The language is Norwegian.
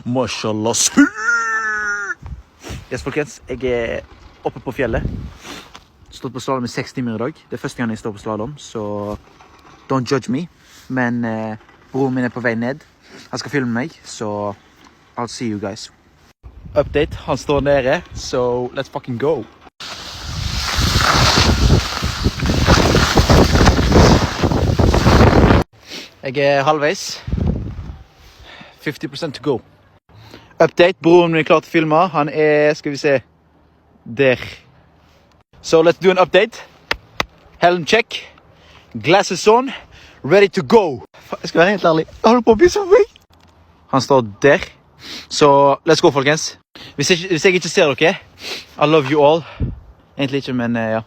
Mashallah. Yes, folkens. Jeg er oppe på fjellet. Stått på slalom i 6 timer i dag. Det er første gang jeg står på slalom, så don't judge me. Men broren min er på vei ned. Han skal filme meg, så I'll see you guys. Update, han står nede, so let's fucking go. Jeg er halvveis. 50% to go. Update, broren min er klar til å filme. Han er, skal vi se, der. So let's do an update. Helm check. Glasses on. Ready to go. Jeg skal være helt ærlig. Jeg holder på å bli så meg. Han står der. Så let's go, folkens. Hvis jeg ikke ser dere, I love you all. Egentlig ikke, men ja.